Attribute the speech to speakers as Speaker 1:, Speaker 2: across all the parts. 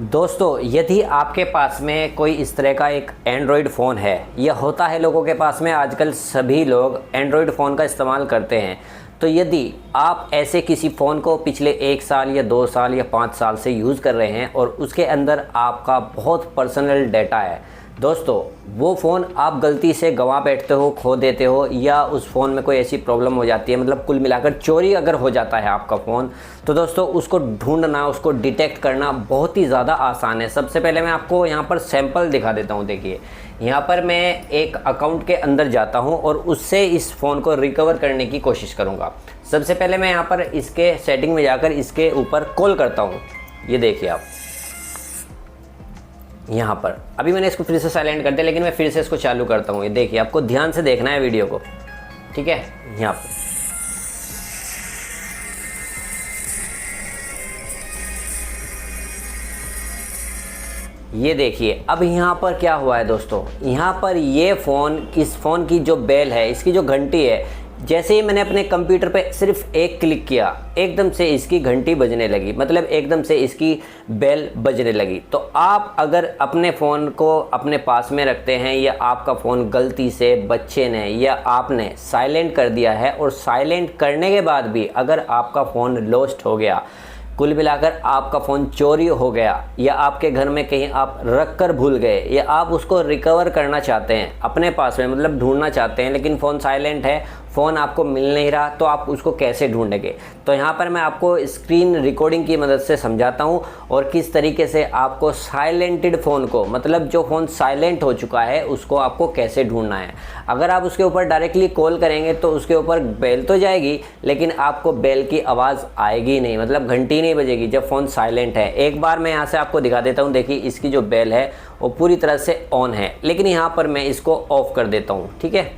Speaker 1: दोस्तों, यदि आपके पास में कोई इस तरह का एक एंड्रॉयड फ़ोन है, यह होता है लोगों के पास में, आजकल सभी लोग एंड्रॉयड फ़ोन का इस्तेमाल करते हैं। तो यदि आप ऐसे किसी फ़ोन को पिछले 1 साल या 2 साल या 5 साल से यूज़ कर रहे हैं और उसके अंदर आपका बहुत पर्सनल डाटा है, दोस्तों वो फ़ोन आप गलती से गंवा बैठते हो, खो देते हो, या उस फ़ोन में कोई ऐसी प्रॉब्लम हो जाती है, मतलब कुल मिलाकर चोरी अगर हो जाता है आपका फ़ोन, तो दोस्तों उसको ढूंढना, उसको डिटेक्ट करना बहुत ही ज़्यादा आसान है। सबसे पहले मैं आपको यहाँ पर सैंपल दिखा देता हूँ। देखिए, यहाँ पर मैं एक अकाउंट के अंदर जाता हूँ और उससे इस फ़ोन को रिकवर करने की कोशिश करूँगा। सबसे पहले मैं यहाँ पर इसके सेटिंग में जाकर इसके ऊपर कॉल करता हूँ। ये देखिए आप यहाँ पर, अभी मैंने इसको फिर से साइलेंट कर दिया, लेकिन मैं फिर से इसको चालू करता हूँ। ये देखिए, आपको ध्यान से देखना है वीडियो को, ठीक है। यहाँ पर ये देखिए, अब यहाँ पर क्या हुआ है दोस्तों, यहाँ पर ये फ़ोन, इस फ़ोन की जो बेल है, इसकी जो घंटी है, जैसे ही मैंने अपने कंप्यूटर पे सिर्फ एक क्लिक किया, एकदम से इसकी घंटी बजने लगी, मतलब एकदम से इसकी बेल बजने लगी। तो आप अगर अपने फ़ोन को अपने पास में रखते हैं, या आपका फ़ोन गलती से बच्चे ने या आपने साइलेंट कर दिया है, और साइलेंट करने के बाद भी अगर आपका फ़ोन लॉस्ट हो गया, कुल मिलाकर आपका फ़ोन चोरी हो गया, या आपके घर में कहीं आप रख कर भूल गए, या आप उसको रिकवर करना चाहते हैं अपने पास में, मतलब ढूंढना चाहते हैं, लेकिन फ़ोन साइलेंट है, फ़ोन आपको मिल नहीं रहा, तो आप उसको कैसे ढूंढेंगे। तो यहाँ पर मैं आपको स्क्रीन रिकॉर्डिंग की मदद से समझाता हूँ, और किस तरीके से आपको साइलेंटेड फ़ोन को, मतलब जो फ़ोन साइलेंट हो चुका है, उसको आपको कैसे ढूंढना है। अगर आप उसके ऊपर डायरेक्टली कॉल करेंगे तो उसके ऊपर बेल तो जाएगी, लेकिन आपको बेल की आवाज़ आएगी नहीं, मतलब घंटी नहीं बजेगी जब फ़ोन साइलेंट है। एक बार मैं यहाँ से आपको दिखा देता हूँ। देखिए, इसकी जो बेल है वो पूरी तरह से ऑन है, लेकिन यहाँ पर मैं इसको ऑफ़ कर देता हूँ, ठीक है,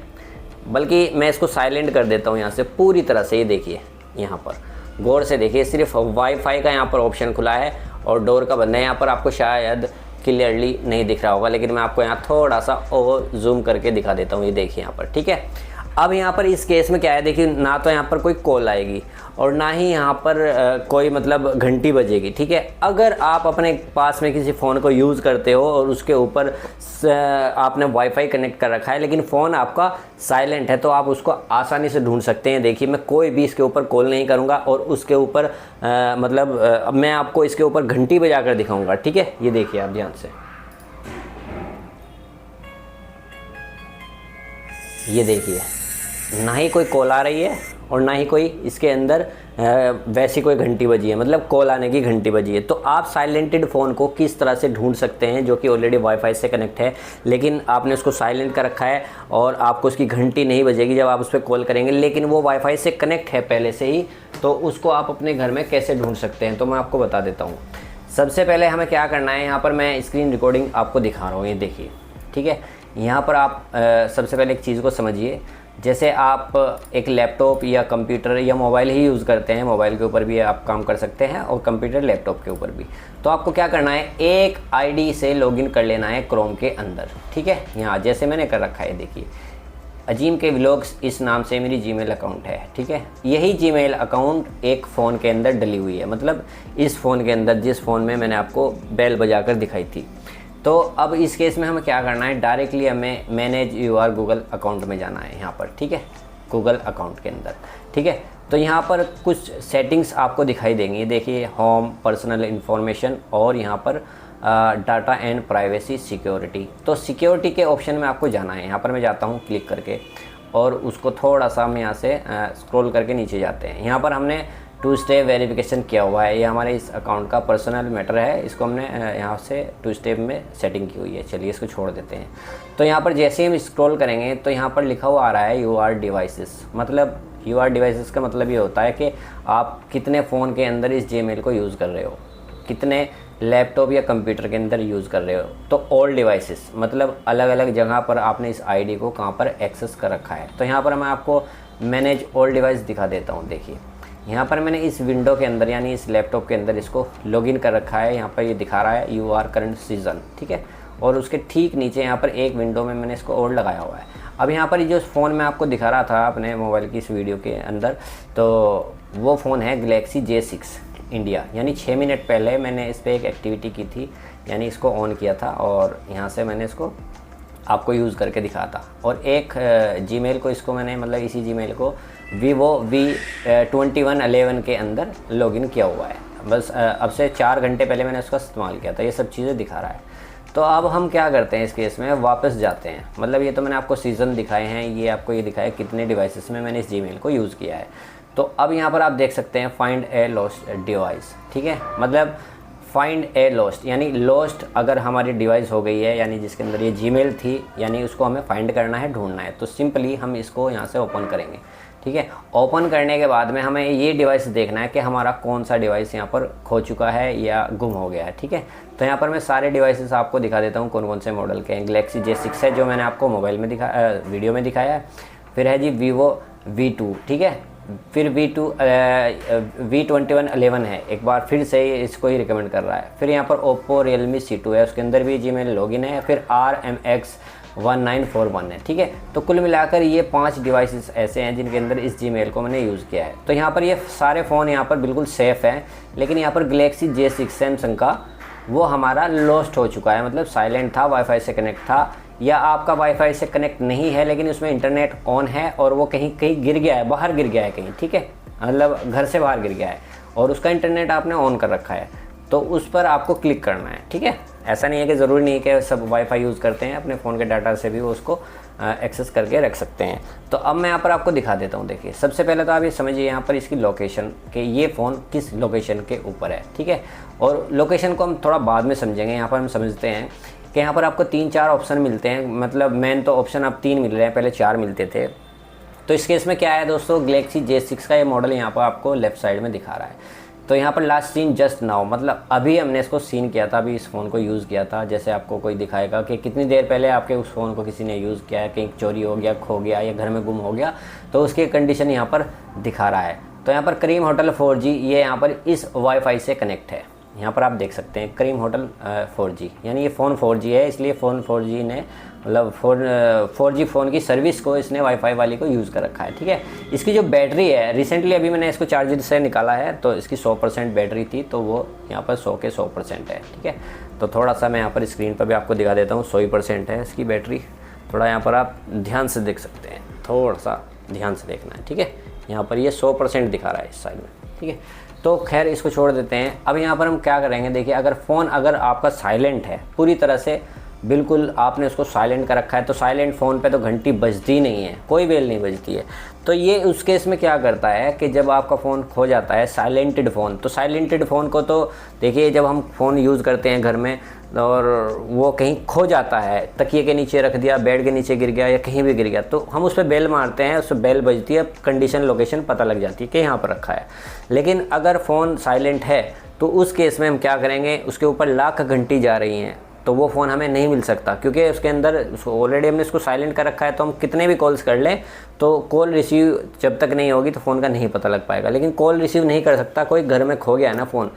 Speaker 1: बल्कि मैं इसको साइलेंट कर देता हूँ यहाँ से पूरी तरह से। ये देखिए, यहाँ पर गौर से देखिए, सिर्फ वाईफाई का यहाँ पर ऑप्शन खुला है और डोर का बंद है। यहाँ पर आपको शायद क्लियरली नहीं दिख रहा होगा, लेकिन मैं आपको यहाँ थोड़ा सा और जूम करके दिखा देता हूँ। ये देखिए यहाँ पर, ठीक है। अब यहाँ पर इस केस में क्या है, देखिए, ना तो यहाँ पर कोई कॉल आएगी और ना ही यहाँ पर कोई मतलब घंटी बजेगी, ठीक है। अगर आप अपने पास में किसी फ़ोन को यूज़ करते हो और उसके ऊपर आपने वाईफाई कनेक्ट कर रखा है, लेकिन फ़ोन आपका साइलेंट है, तो आप उसको आसानी से ढूंढ सकते हैं। देखिए, मैं कोई भी इसके ऊपर कॉल नहीं करूँगा और उसके ऊपर मैं आपको इसके ऊपर घंटी बजा कर दिखाऊँगा, ठीक है। ये देखिए आप ध्यान से, ये देखिए, ना ही कोई कॉल आ रही है और ना ही कोई इसके अंदर वैसी कोई घंटी बजी है, मतलब कॉल आने की घंटी बजी है। तो आप साइलेंटेड फ़ोन को किस तरह से ढूंढ सकते हैं, जो कि ऑलरेडी वाईफाई से कनेक्ट है, लेकिन आपने उसको साइलेंट कर रखा है और आपको उसकी घंटी नहीं बजेगी जब आप उस पर कॉल करेंगे, लेकिन वो वाईफाई से कनेक्ट है पहले से ही, तो उसको आप अपने घर में कैसे ढूंढ सकते हैं, तो मैं आपको बता देता हूँ। सबसे पहले हमें क्या करना है, यहाँ पर मैं स्क्रीन रिकॉर्डिंग आपको दिखा रहा हूँ, ये देखिए, ठीक है। यहाँ पर आप सबसे पहले एक चीज़ को समझिए। जैसे आप एक लैपटॉप या कंप्यूटर या मोबाइल ही यूज़ करते हैं, मोबाइल के ऊपर भी आप काम कर सकते हैं और कंप्यूटर लैपटॉप के ऊपर भी, तो आपको क्या करना है, एक आईडी से लॉगिन कर लेना है क्रोम के अंदर, ठीक है। यहाँ जैसे मैंने कर रखा है, देखिए, अजीम के व्लॉग्स इस नाम से मेरी जीमेल अकाउंट है, ठीक है। यही जीमेल अकाउंट एक फ़ोन के अंदर डली हुई है, मतलब इस फ़ोन के अंदर, जिस फ़ोन में मैंने आपको बेल बजाकर दिखाई थी। तो अब इस केस में हमें क्या करना है, डायरेक्टली हमें मैनेज यूर गूगल अकाउंट में जाना है, यहाँ पर, ठीक है, गूगल अकाउंट के अंदर, ठीक है। तो यहाँ पर कुछ सेटिंग्स आपको दिखाई देंगी, देखिए, होम, पर्सनल इन्फॉर्मेशन, और यहाँ पर डाटा एंड प्राइवेसी सिक्योरिटी। तो सिक्योरिटी के ऑप्शन में आपको जाना है। यहाँ पर मैं जाता हूँ क्लिक करके, और उसको थोड़ा सा हम यहाँ से स्क्रॉल करके नीचे जाते हैं। यहाँ पर हमने 2 स्टेप वेरिफिकेशन किया हुआ है, ये हमारे इस अकाउंट का पर्सनल मैटर है, इसको हमने यहाँ से 2 स्टेप में सेटिंग की हुई है। चलिए इसको छोड़ देते हैं। तो यहाँ पर जैसे ही हम स्क्रॉल करेंगे तो यहाँ पर लिखा हुआ आ रहा है यूर डिवाइसेस, मतलब यूर डिवाइसेस का मतलब ये होता है कि आप कितने फ़ोन के अंदर इस जीमेल को यूज़ कर रहे हो, कितने लैपटॉप या कंप्यूटर के अंदर यूज़ कर रहे हो। तो ऑल डिवाइसेस मतलब अलग अलग जगह पर आपने इस आईडी को कहाँ पर एक्सेस कर रखा है। तो यहाँ पर मैं आपको मैनेज ऑल डिवाइस दिखा देता हूँ। देखिए, यहाँ पर मैंने इस विंडो के अंदर, यानी इस लैपटॉप के अंदर, इसको लॉगिन कर रखा है। यहाँ पर ये दिखा रहा है यू आर करंट सीजन, ठीक है। और उसके ठीक नीचे यहाँ पर एक विंडो में मैंने इसको और लगाया हुआ है। अब यहाँ पर जो फ़ोन मैं आपको दिखा रहा था अपने मोबाइल की इस वीडियो के अंदर, तो वो फ़ोन है गैलेक्सी J6। इंडिया, यानी 6 मिनट पहले मैंने इस पर एक एक्टिविटी की थी, यानी इसको ऑन किया था और यहाँ से मैंने इसको आपको यूज़ करके दिखाया था। और एक जीमेल को इसको मैंने मतलब इसी जीमेल को Vivo V2111 के अंदर लॉगिन किया हुआ है। बस अब से 4 घंटे पहले मैंने उसका इस्तेमाल किया था। ये सब चीज़ें दिखा रहा है। तो अब हम क्या करते हैं इस केस में, वापस जाते हैं। मतलब ये तो मैंने आपको सीज़न दिखाए हैं, ये आपको ये दिखाया कितने डिवाइसेस में मैंने इस जीमेल को यूज़ किया है। तो अब यहाँ पर आप देख सकते हैं फाइंड ए लॉस्ट डिवाइस, ठीक है। मतलब फाइंड ए लॉस्ट यानी लॉस्ट अगर हमारी डिवाइस हो गई है, यानी जिसके अंदर ये जीमेल थी, यानी उसको हमें फाइंड करना है, ढूंढना है। तो सिंपली हम इसको यहाँ से ओपन करेंगे, ठीक है। ओपन करने के बाद में हमें ये डिवाइस देखना है कि हमारा कौन सा डिवाइस यहाँ पर खो चुका है या गुम हो गया है, ठीक है। तो यहाँ पर मैं सारे डिवाइसेस आपको दिखा देता हूँ कौन कौन से मॉडल के हैं। गैलेक्सी J6 है जो मैंने आपको मोबाइल में वीडियो में दिखाया है। फिर है जी Vivo V2, ठीक है। फिर V2111 है, एक बार फिर से इसको ही रिकमेंड कर रहा है। फिर यहाँ पर Oppo Realme C2 है, उसके अंदर भी जीमेल लॉगिन है। फिर RMX1941 है, ठीक है। तो कुल मिलाकर ये 5 डिवाइसेस ऐसे हैं जिनके अंदर इस जीमेल को मैंने यूज़ किया है। तो यहाँ पर ये सारे फ़ोन यहाँ पर बिल्कुल सेफ़ हैं, लेकिन यहाँ पर गैलेक्सी J6 सैमसंग का वो हमारा लॉस्ट हो चुका है। मतलब साइलेंट था, वाईफाई से कनेक्ट था, या आपका वाईफाई से कनेक्ट नहीं है लेकिन उसमें इंटरनेट ऑन है और वो कहीं कहीं गिर गया है, बाहर गिर गया है कहीं, ठीक है। मतलब घर से बाहर गिर गया है और उसका इंटरनेट आपने ऑन कर रखा है, तो उस पर आपको क्लिक करना है, ठीक है। ऐसा नहीं है कि ज़रूरी नहीं है कि सब वाईफाई यूज़ करते हैं, अपने फ़ोन के डाटा से भी वो उसको एक्सेस करके रख सकते हैं। तो अब मैं यहाँ पर आपको दिखा देता हूँ। देखिए, सबसे पहले तो आप ये समझिए यहाँ पर इसकी लोकेशन कि ये फ़ोन किस लोकेशन के ऊपर है, ठीक है। और लोकेशन को हम थोड़ा बाद में समझेंगे। यहाँ पर हम समझते हैं कि यहाँ पर आपको 3-4 ऑप्शन मिलते हैं। मतलब मेन तो ऑप्शन अब 3 मिल रहे हैं, पहले 4 मिलते थे। तो इस केस में क्या है दोस्तों, गैलेक्सी J6 का ये मॉडल यहाँ पर आपको लेफ़्ट साइड में दिखा रहा है। तो यहाँ पर लास्ट सीन जस्ट नाउ, मतलब अभी हमने इसको सीन किया था, अभी इस फ़ोन को यूज़ किया था। जैसे आपको कोई दिखाएगा कि कितनी देर पहले आपके उस फ़ोन को किसी ने यूज़ किया है, कहीं चोरी हो गया, खो गया या घर में गुम हो गया, तो उसकी कंडीशन यहाँ पर दिखा रहा है। तो यहाँ पर करीम होटल 4G ये यहाँ पर इस वाईफाई से कनेक्ट है। यहाँ पर आप देख सकते हैं करीम होटल 4G, यानी ये फ़ोन 4G है, इसलिए फ़ोन 4G ने मतलब 4G फ़ोन की सर्विस को इसने वाईफाई वाली को यूज़ कर रखा है, ठीक है। इसकी जो बैटरी है, रिसेंटली अभी मैंने इसको चार्जर से निकाला है, तो इसकी 100% बैटरी थी, तो वो यहाँ पर 100 के 100% है, ठीक है। तो थोड़ा सा मैं यहाँ पर स्क्रीन पर भी आपको दिखा देता हूँ, 100% है इसकी बैटरी। थोड़ा यहाँ पर आप ध्यान से देख सकते हैं, थोड़ा सा ध्यान से देखना है, ठीक है। यहाँ पर ये 100% दिखा रहा है इस साइड में, ठीक है। तो खैर इसको छोड़ देते हैं। अब यहाँ पर हम क्या करेंगे, देखिए, अगर फ़ोन अगर आपका साइलेंट है, पूरी तरह से बिल्कुल आपने उसको साइलेंट कर रखा है, तो साइलेंट फ़ोन पे तो घंटी बजती नहीं है, कोई बेल नहीं बजती है। तो ये उस केस में क्या करता है कि जब आपका फ़ोन खो जाता है, साइलेंटेड फ़ोन, तो साइलेंटेड फ़ोन को तो देखिए, जब हम फ़ोन यूज़ करते हैं घर में और वो कहीं खो जाता है, तकिए के नीचे रख दिया, बेड के नीचे गिर गया या कहीं भी गिर गया, तो हम उस पर बेल मारते हैं, उस पर बेल बजती है, कंडीशन लोकेशन पता लग जाती है कि यहाँ पर रखा है। लेकिन अगर फ़ोन साइलेंट है तो उस केस में हम क्या करेंगे, उसके ऊपर लाख घंटी जा रही हैं, तो वो फ़ोन हमें नहीं मिल सकता, क्योंकि उसके अंदर ऑलरेडी हमने इसको साइलेंट कर रखा है। तो हम कितने भी कॉल्स कर लें, तो कॉल रिसीव जब तक नहीं होगी तो फ़ोन का नहीं पता लग पाएगा। लेकिन कॉल रिसीव नहीं कर सकता, कोई घर में खो गया है ना फ़ोन,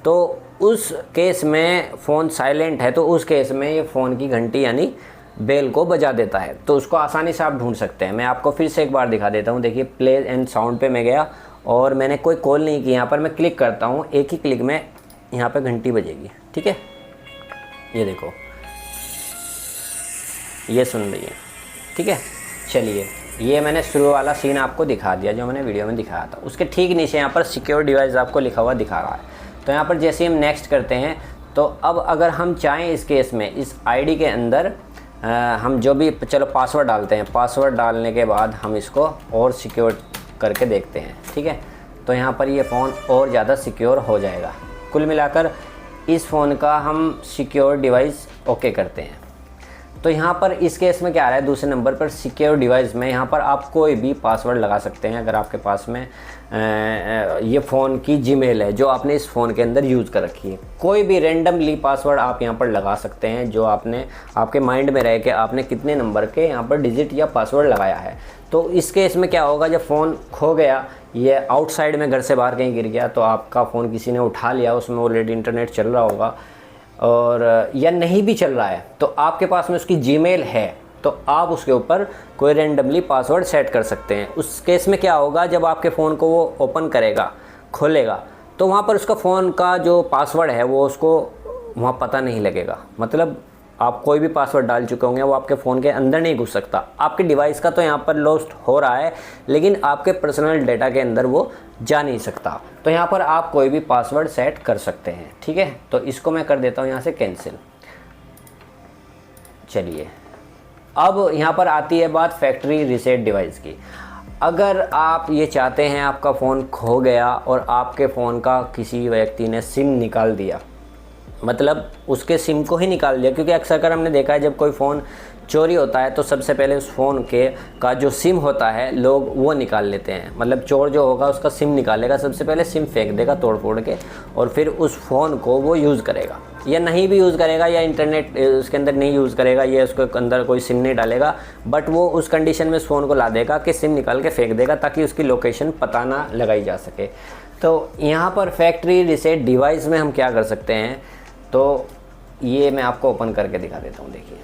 Speaker 1: तो उस केस में फ़ोन साइलेंट है, तो उस केस में ये फ़ोन की घंटी यानी बेल को बजा देता है। तो उसको आसानी से आप ढूंढ सकते हैं। मैं आपको फिर से एक बार दिखा देता हूँ। देखिए, प्ले एंड साउंड पे मैं गया और मैंने कोई कॉल नहीं की। यहाँ पर मैं क्लिक करता हूँ, एक ही क्लिक में यहाँ पर घंटी बजेगी, ठीक है। ये देखो, ये सुन रही है, ठीक है। चलिए, ये मैंने शुरू वाला सीन आपको दिखा दिया जो मैंने वीडियो में दिखाया था। उसके ठीक नीचे यहाँ पर सिक्योर डिवाइस आपको लिखा हुआ दिखा रहा है। तो यहाँ पर जैसे हम नेक्स्ट करते हैं, तो अब अगर हम चाहें इस केस में इस आईडी के अंदर हम जो भी, चलो पासवर्ड डालते हैं। पासवर्ड डालने के बाद हम इसको और सिक्योर करके देखते हैं, ठीक है। तो यहाँ पर ये फ़ोन और ज़्यादा सिक्योर हो जाएगा। कुल मिलाकर इस फ़ोन का हम सिक्योर डिवाइस ओके करते हैं। तो यहाँ पर इस केस में क्या आ रहा है, दूसरे नंबर पर सिक्योर डिवाइस में यहाँ पर आप कोई भी पासवर्ड लगा सकते हैं। अगर आपके पास में ये फ़ोन की जीमेल है जो आपने इस फ़ोन के अंदर यूज़ कर रखी है, कोई भी रैंडमली पासवर्ड आप यहाँ पर लगा सकते हैं जो आपने आपके माइंड में रहे कि आपने कितने नंबर के यहाँ पर डिजिट या पासवर्ड लगाया है। तो इस केस में क्या होगा, जब फ़ोन खो गया, ये आउटसाइड में घर से बाहर कहीं गिर गया, तो आपका फ़ोन किसी ने उठा लिया, उसमें ऑलरेडी इंटरनेट चल रहा होगा, और या नहीं भी चल रहा है, तो आपके पास में उसकी जीमेल है, तो आप उसके ऊपर कोई रैंडमली पासवर्ड सेट कर सकते हैं। उस केस में क्या होगा, जब आपके फ़ोन को वो ओपन करेगा, खोलेगा, तो वहाँ पर उसका फ़ोन का जो पासवर्ड है वो उसको वहाँ पता नहीं लगेगा। मतलब आप कोई भी पासवर्ड डाल चुके होंगे वो आपके फ़ोन के अंदर नहीं घुस सकता। आपके डिवाइस का तो यहाँ पर लॉस्ट हो रहा है, लेकिन आपके पर्सनल डेटा के अंदर वो जा नहीं सकता। तो यहाँ पर आप कोई भी पासवर्ड सेट कर सकते हैं, ठीक है। तो इसको मैं कर देता हूँ यहाँ से कैंसिल। चलिए, अब यहाँ पर आती है बात फैक्ट्री रीसेट डिवाइस की। अगर आप ये चाहते हैं आपका फ़ोन खो गया और आपके फ़ोन का किसी व्यक्ति ने सिम निकाल दिया, मतलब उसके सिम को ही निकाल दिया, क्योंकि अक्सर कर हमने देखा है जब कोई फ़ोन चोरी होता है तो सबसे पहले उस फ़ोन के का जो सिम होता है लोग वो निकाल लेते हैं। मतलब चोर जो होगा उसका सिम निकालेगा, सबसे पहले सिम फेंक देगा तोड़ फोड़ के, और फिर उस फ़ोन को वो यूज़ करेगा या नहीं भी यूज़ करेगा, या इंटरनेट उसके अंदर नहीं यूज़ करेगा, या उसके अंदर कोई सिम नहीं डालेगा, बट वो उस कंडीशन में उस फ़ोन को ला देगा कि सिम निकाल के फेंक देगा ताकि उसकी लोकेशन पता ना लगाई जा सके। तो यहाँ पर फैक्ट्री रीसेट डिवाइस में हम क्या कर सकते हैं, तो ये मैं आपको ओपन करके दिखा देता हूँ। देखिए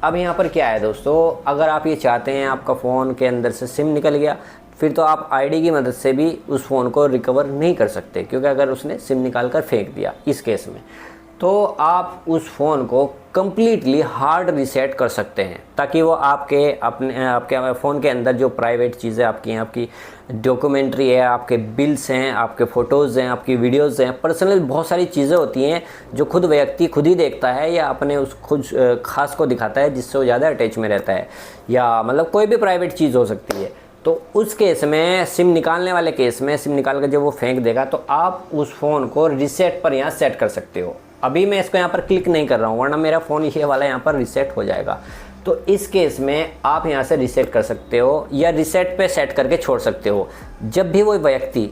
Speaker 1: अब यहाँ पर क्या है दोस्तों, अगर आप ये चाहते हैं आपका फ़ोन के अंदर से सिम निकल गया, फिर तो आप आईडी की मदद से भी उस फ़ोन को रिकवर नहीं कर सकते, क्योंकि अगर उसने सिम निकाल कर फेंक दिया इस केस में, तो आप उस फ़ोन को कम्प्लीटली हार्ड रीसेट कर सकते हैं ताकि वो आपके फ़ोन के अंदर जो प्राइवेट चीज़ें आपकी हैं, आपकी डॉक्यूमेंट्री है, आपके बिल्स हैं, आपके फ़ोटोज़ हैं, आपकी वीडियोज़ हैं, पर्सनल बहुत सारी चीज़ें होती हैं जो खुद व्यक्ति खुद ही देखता है या अपने उस खुद ख़ास को दिखाता है जिससे वो ज़्यादा अटैच में रहता है, या मतलब कोई भी प्राइवेट चीज़ हो सकती है। तो उस केस में, सिम निकालने वाले केस में, सिम निकाल कर जब वो फेंक देगा तो आप उस फ़ोन को रीसेट पर यहाँ सेट कर सकते हो। अभी मैं इसको यहाँ पर क्लिक नहीं कर रहा हूँ वरना मेरा फ़ोन ये वाला यहाँ पर रीसेट हो जाएगा। तो इस केस में आप यहाँ से रीसेट कर सकते हो या रीसेट पे सेट करके छोड़ सकते हो। जब भी वो व्यक्ति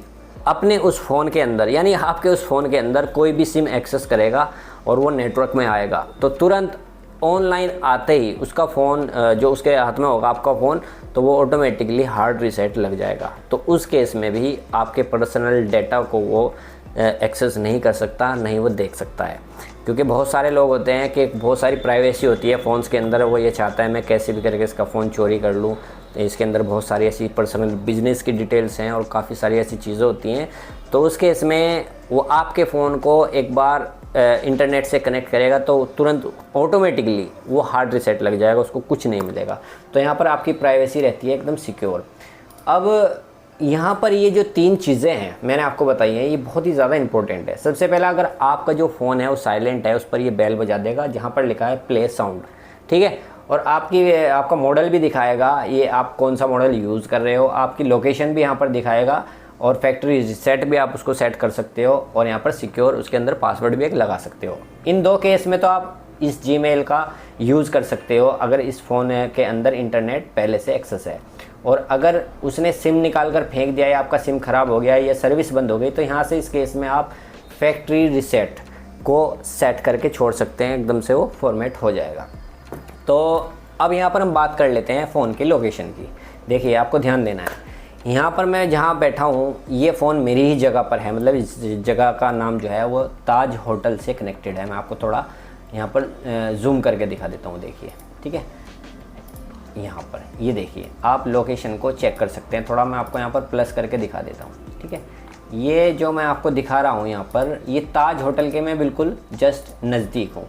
Speaker 1: अपने उस फ़ोन के अंदर, यानी आपके उस फ़ोन के अंदर कोई भी सिम एक्सेस करेगा और वो नेटवर्क में आएगा, तो तुरंत ऑनलाइन आते ही उसका फ़ोन जो उसके हाथ में होगा आपका फ़ोन, तो वो ऑटोमेटिकली हार्ड रीसेट लग जाएगा। तो उस केस में भी आपके पर्सनल डेटा को वो एक्सेस नहीं कर सकता, नहीं वो देख सकता है। क्योंकि बहुत सारे लोग होते हैं कि बहुत सारी प्राइवेसी होती है फ़ोन्स के अंदर, वो ये चाहता है मैं कैसे भी करके इसका फ़ोन चोरी कर लूँ। इसके अंदर बहुत सारी ऐसी पर्सनल बिजनेस की डिटेल्स हैं और काफ़ी सारी ऐसी चीज़ें होती हैं। तो उस केस में वो आपके फ़ोन को एक बार इंटरनेट से कनेक्ट करेगा तो तुरंत ऑटोमेटिकली वो हार्ड रीसेट लग जाएगा, उसको कुछ नहीं मिलेगा। तो यहाँ पर आपकी प्राइवेसी रहती है एकदम सिक्योर। अब यहाँ पर ये जो 3 चीज़ें हैं मैंने आपको बताई हैं, ये बहुत ही ज़्यादा इंपॉर्टेंट है। सबसे पहला, अगर आपका जो फ़ोन है वो साइलेंट है, उस पर ये बेल बजा देगा जहाँ पर लिखा है प्ले साउंड, ठीक है। और आपका मॉडल भी दिखाएगा, ये आप कौन सा मॉडल यूज़ कर रहे हो, आपकी लोकेशन भी यहाँ पर दिखाएगा, और फैक्ट्री रीसेट भी आप उसको सेट कर सकते हो, और यहाँ पर सिक्योर उसके अंदर पासवर्ड भी एक लगा सकते हो। इन 2 केस में तो आप इस जीमेल का यूज़ कर सकते हो अगर इस फ़ोन के अंदर इंटरनेट पहले से एक्सेस है। और अगर उसने सिम निकाल कर फेंक दिया या आपका सिम ख़राब हो गया या सर्विस बंद हो गई, तो यहाँ से इस केस में आप फैक्ट्री रीसेट को सेट करके छोड़ सकते हैं, एकदम से वो फॉर्मेट हो जाएगा। तो अब यहाँ पर हम बात कर लेते हैं फ़ोन की लोकेशन की। देखिए आपको ध्यान देना है, यहाँ पर मैं जहाँ बैठा हूँ ये फ़ोन मेरी ही जगह पर है, मतलब इस जगह का नाम जो है वो ताज होटल से कनेक्टेड है। मैं आपको थोड़ा यहाँ पर जूम करके दिखा देता हूँ, देखिए, ठीक है। यहाँ पर ये देखिए, आप लोकेशन को चेक कर सकते हैं। थोड़ा मैं आपको यहाँ पर प्लस करके दिखा देता हूँ, ठीक है। ये जो मैं आपको दिखा रहा हूँ यहाँ पर, ये ताज होटल के मैं बिल्कुल जस्ट नज़दीक हूँ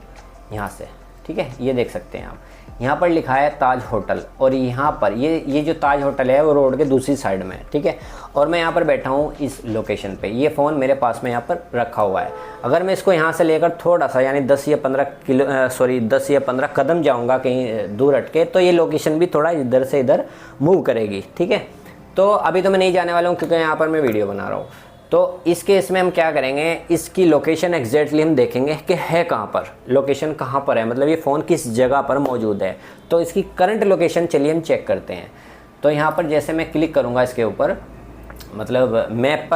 Speaker 1: यहाँ से, ठीक है। ये देख सकते हैं आप, यहाँ पर लिखा है ताज होटल, और यहाँ पर ये जो ताज होटल है वो रोड के दूसरी साइड में है, ठीक है। और मैं यहाँ पर बैठा हूँ इस लोकेशन पे, ये फ़ोन मेरे पास में यहाँ पर रखा हुआ है। अगर मैं इसको यहाँ से लेकर थोड़ा सा, यानी 10 या 15 कदम जाऊँगा कहीं दूर हटके, तो ये लोकेशन भी थोड़ा इधर से इधर मूव करेगी, ठीक है। तो अभी तो मैं नहीं जाने वाला हूँ क्योंकि यहाँ पर मैं वीडियो बना रहा हूँ। तो इस केस में हम क्या करेंगे, इसकी लोकेशन एग्जैक्टली हम देखेंगे कि है कहाँ पर, लोकेशन कहाँ पर है, मतलब ये फ़ोन किस जगह पर मौजूद है। तो इसकी करंट लोकेशन चलिए हम चेक करते हैं। तो यहाँ पर जैसे मैं क्लिक करूँगा इसके ऊपर, मतलब मैप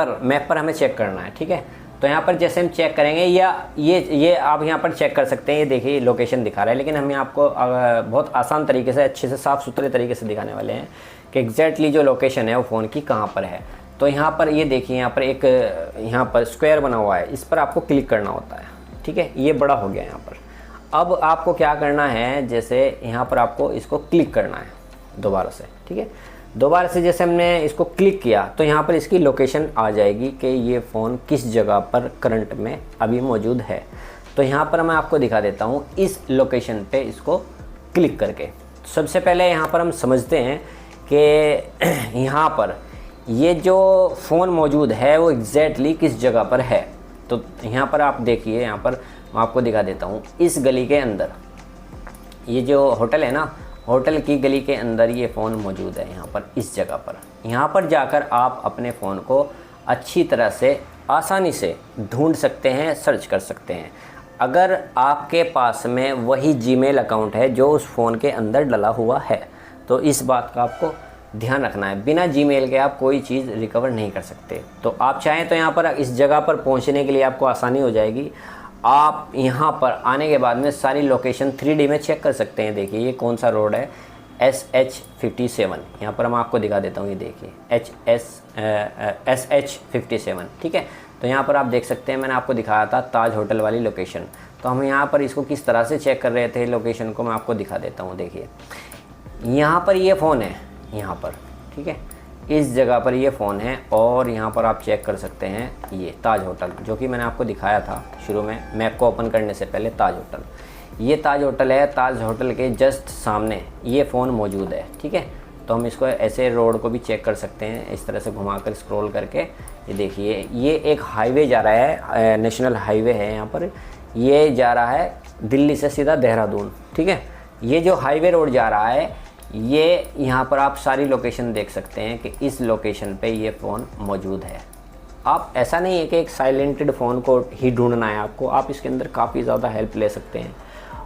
Speaker 1: पर हमें चेक करना है, ठीक है। तो यहाँ पर जैसे हम चेक करेंगे, या ये आप यहाँ पर चेक कर सकते हैं, ये देखिए लोकेशन दिखा रहा है, लेकिन हम आपको बहुत आसान तरीके से, अच्छे से, साफ़ सुथरे तरीके से दिखाने वाले हैं कि एग्जैक्टली जो लोकेशन है वो फ़ोन की कहाँ पर है। तो यहाँ पर ये देखिए, यहाँ पर एक यहाँ पर स्क्वायर बना हुआ है, इस पर आपको क्लिक करना होता है, ठीक है। ये बड़ा हो गया यहाँ पर। अब आपको क्या करना है, जैसे यहाँ पर आपको इसको क्लिक करना है दोबारा से, ठीक है। दोबारा से जैसे हमने इसको क्लिक किया तो यहाँ पर इसकी लोकेशन आ जाएगी कि ये फ़ोन किस जगह पर करंट में अभी मौजूद है। तो यहाँ पर मैं आपको दिखा देता हूँ इस लोकेशन पे इसको क्लिक करके। सबसे पहले यहाँ पर हम समझते हैं कि यहाँ पर ये जो फ़ोन मौजूद है वो एग्जैक्टली किस जगह पर है। तो यहाँ पर आप देखिए, यहाँ पर मैं आपको दिखा देता हूँ, इस गली के अंदर ये जो होटल है ना, होटल की गली के अंदर ये फ़ोन मौजूद है। यहाँ पर इस जगह पर, यहाँ पर जाकर आप अपने फ़ोन को अच्छी तरह से आसानी से ढूंढ सकते हैं, सर्च कर सकते हैं। अगर आपके पास में वही जीमेल अकाउंट है जो उस फ़ोन के अंदर डला हुआ है, तो इस बात का आपको ध्यान रखना है। बिना जीमेल के आप कोई चीज़ रिकवर नहीं कर सकते। तो आप चाहें तो यहाँ पर इस जगह पर पहुँचने के लिए आपको आसानी हो जाएगी। आप यहाँ पर आने के बाद में सारी लोकेशन 3D में चेक कर सकते हैं। देखिए ये कौन सा रोड है, SH57। यहाँ पर मैं आपको दिखा देता हूँ, ये देखिए SH57, ठीक है। तो यहाँ पर आप देख सकते हैं, मैंने आपको दिखाया था ताज होटल वाली लोकेशन। तो हम यहाँ पर इसको किस तरह से चेक कर रहे थे लोकेशन को, मैं आपको दिखा देता हूँ। देखिए यहाँ पर ये फ़ोन है, यहाँ पर, ठीक है, इस जगह पर ये फ़ोन है। और यहाँ पर आप चेक कर सकते हैं ये ताज होटल, जो कि मैंने आपको दिखाया था शुरू में मैप को ओपन करने से पहले। ताज होटल, ये ताज होटल है। ताज होटल के जस्ट सामने ये फ़ोन मौजूद है, ठीक है। तो हम इसको ऐसे रोड को भी चेक कर सकते हैं, इस तरह से घुमाकर स्क्रॉल करके। ये देखिए ये एक हाईवे जा रहा है, नेशनल हाईवे है यहाँ पर। ये जा रहा है दिल्ली से सीधा देहरादून, ठीक है। ये जो हाईवे रोड जा रहा है, ये यहाँ पर आप सारी लोकेशन देख सकते हैं कि इस लोकेशन पे ये फ़ोन मौजूद है। आप ऐसा नहीं है कि एक साइलेंटेड फ़ोन को ही ढूंढना है आपको, आप इसके अंदर काफ़ी ज़्यादा हेल्प ले सकते हैं।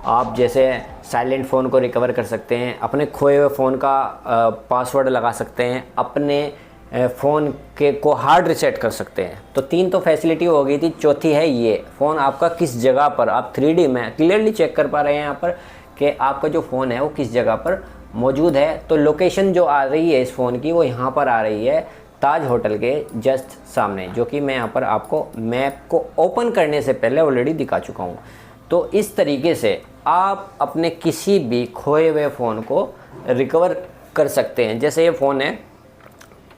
Speaker 1: आप जैसे साइलेंट फ़ोन को रिकवर कर सकते हैं, अपने खोए हुए फ़ोन का पासवर्ड लगा सकते हैं, अपने फ़ोन के को हार्ड रीसेट कर सकते हैं। तो 3 तो फैसिलिटी हो गई थी, चौथी है ये फ़ोन आपका किस जगह पर, आप 3D में क्लियरली चेक कर पा रहे हैं यहाँ पर कि आपका जो फ़ोन है वो किस जगह पर मौजूद है। तो लोकेशन जो आ रही है इस फ़ोन की वो यहाँ पर आ रही है, ताज होटल के जस्ट सामने, जो कि मैं यहाँ पर आपको मैप को ओपन करने से पहले ऑलरेडी दिखा चुका हूँ। तो इस तरीके से आप अपने किसी भी खोए हुए फ़ोन को रिकवर कर सकते हैं। जैसे ये फ़ोन है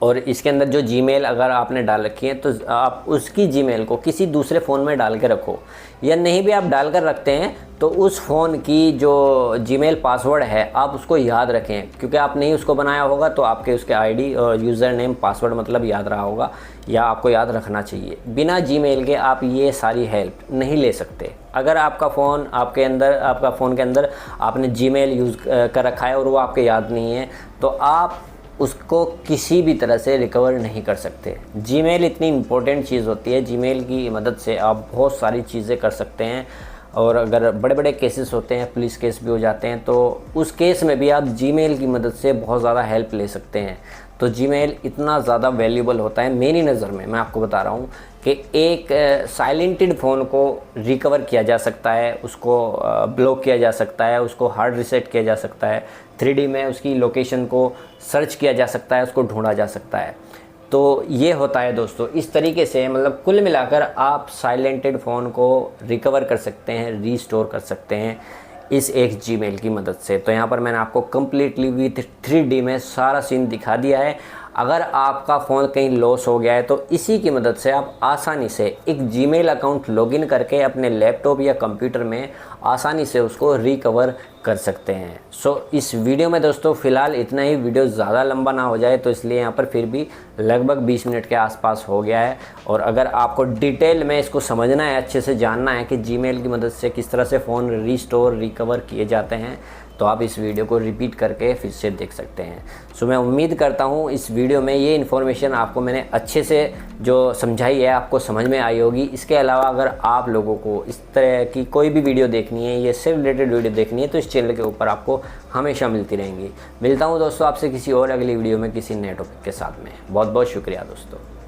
Speaker 1: और इसके अंदर जो जीमेल अगर आपने डाल रखी है, तो आप उसकी जीमेल को किसी दूसरे फ़ोन में डाल के रखो, या नहीं भी आप डाल कर रखते हैं तो उस फ़ोन की जो जीमेल पासवर्ड है आप उसको याद रखें, क्योंकि आप नहीं उसको बनाया होगा तो आपके उसके आईडी और यूज़र नेम पासवर्ड मतलब याद रहा होगा, या आपको याद रखना चाहिए। बिना जीमेल के आप ये सारी हेल्प नहीं ले सकते। अगर आपका फ़ोन आपका फ़ोन के अंदर आपने जीमेल यूज़ कर रखा है और वो आपके याद नहीं है, तो आप उसको किसी भी तरह से रिकवर नहीं कर सकते। जीमेल इतनी इम्पोर्टेंट चीज़ होती है, जीमेल की मदद से आप बहुत सारी चीज़ें कर सकते हैं। और अगर बड़े बड़े केसेस होते हैं, पुलिस केस भी हो जाते हैं, तो उस केस में भी आप जीमेल की मदद से बहुत ज़्यादा हेल्प ले सकते हैं। तो जीमेल इतना ज़्यादा वैल्यूबल होता है मेरी नज़र में। मैं आपको बता रहा हूँ कि एक साइलेंटेड फ़ोन को रिकवर किया जा सकता है, उसको ब्लॉक किया जा सकता है, उसको हार्ड रीसेट किया जा सकता है, 3D में उसकी लोकेशन को सर्च किया जा सकता है, उसको ढूंढा जा सकता है। तो ये होता है दोस्तों, इस तरीके से मतलब कुल मिलाकर आप साइलेंटेड फ़ोन को रिकवर कर सकते हैं, रीस्टोर कर सकते हैं इस एक जीमेल की मदद से। तो यहाँ पर मैंने आपको कम्प्लीटली विथ 3D में सारा सीन दिखा दिया है। अगर आपका फ़ोन कहीं लॉस हो गया है तो इसी की मदद से आप आसानी से एक जीमेल अकाउंट लॉगिन करके अपने लैपटॉप या कंप्यूटर में आसानी से उसको रिकवर कर सकते हैं। सो इस वीडियो में दोस्तों फ़िलहाल इतना ही, वीडियो ज़्यादा लंबा ना हो जाए तो इसलिए यहाँ पर फिर भी लगभग 20 मिनट के आसपास हो गया है। और अगर आपको डिटेल में इसको समझना है, अच्छे से जानना है कि जीमेल की मदद से किस तरह से फ़ोन रिस्टोर रिकवर किए जाते हैं, तो आप इस वीडियो को रिपीट करके फिर से देख सकते हैं। सो मैं उम्मीद करता हूँ इस वीडियो में ये इन्फॉर्मेशन आपको मैंने अच्छे से जो समझाई है आपको समझ में आई होगी। इसके अलावा अगर आप लोगों को इस तरह की कोई भी वीडियो देखनी है, ये से रिलेटेड वीडियो देखनी है, तो इस चैनल के ऊपर आपको हमेशा मिलती रहेंगी। मिलता हूँ दोस्तों आपसे किसी और अगली वीडियो में किसी नए टॉपिक के साथ में। बहुत बहुत शुक्रिया दोस्तों।